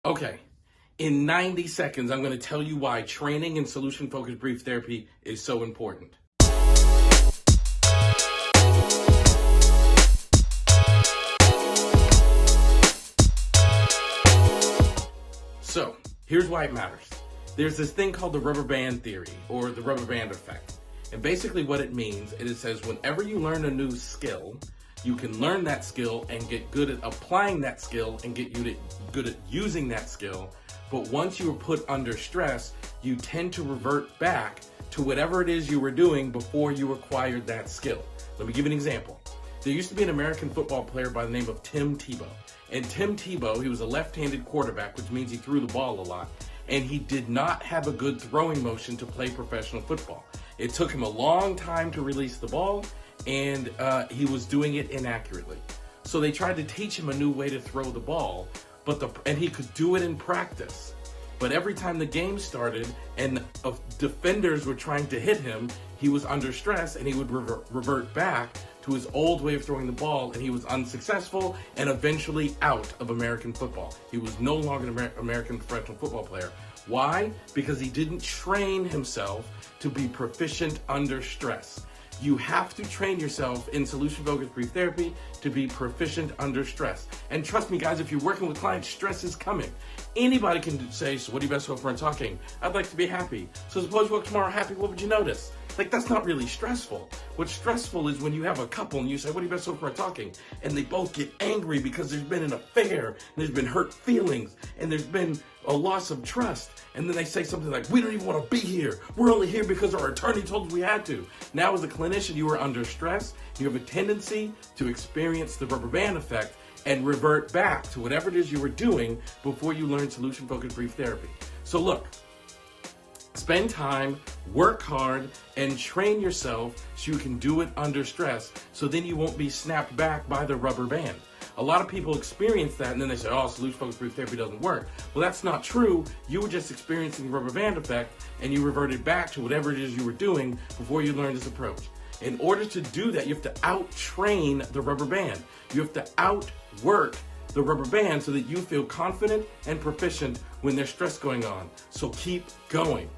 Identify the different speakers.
Speaker 1: Okay, in 90 seconds, I'm going to tell you why training in solution-focused brief therapy is so important. So, here's why it matters. There's this thing called the rubber band theory, or the rubber band effect. And basically what it means is it says whenever you learn a new skill, you can learn that skill and get good at applying that skill and get good at using that skill. But once you are put under stress, you tend to revert back to whatever it is you were doing before you acquired that skill. Let me give you an example. There used to be an American football player by the name of Tim Tebow. And Tim Tebow, he was a left-handed quarterback, which means he threw the ball a lot. And he did not have a good throwing motion to play professional football. It took him a long time to release the ball, and he was doing it inaccurately. So they tried to teach him a new way to throw the ball, and he could do it in practice. But every time the game started and defenders were trying to hit him, he was under stress and he would revert back to his old way of throwing the ball, and he was unsuccessful and eventually out of American football. He was no longer an American professional football player. Why? Because he didn't train himself to be proficient under stress. You have to train yourself in solution-focused brief therapy to be proficient under stress. And trust me, guys, if you're working with clients, stress is coming. Anybody can say, so what do you best hope for in talking? I'd like to be happy. So suppose you woke tomorrow happy, what would you notice? Like, that's not really stressful. What's stressful is when you have a couple and you say, what do you best hope for in talking? And they both get angry because there's been an affair, and there's been hurt feelings, and there's been a loss of trust. And then they say something like, we don't even want to be here. We're only here because our attorney told us we had to. Now, as a clinician, you are under stress. You have a tendency to experience the rubber band effect and revert back to whatever it is you were doing before you learned solution-focused brief therapy. So look, spend time, work hard, and train yourself so you can do it under stress, so then you won't be snapped back by the rubber band. A lot of people experience that and then they say, oh, solution-focused brief therapy doesn't work. Well, that's not true. You were just experiencing the rubber band effect and you reverted back to whatever it is you were doing before you learned this approach. In order to do that, you have to out-train the rubber band. You have to outwork the rubber band so that you feel confident and proficient when there's stress going on. So keep going.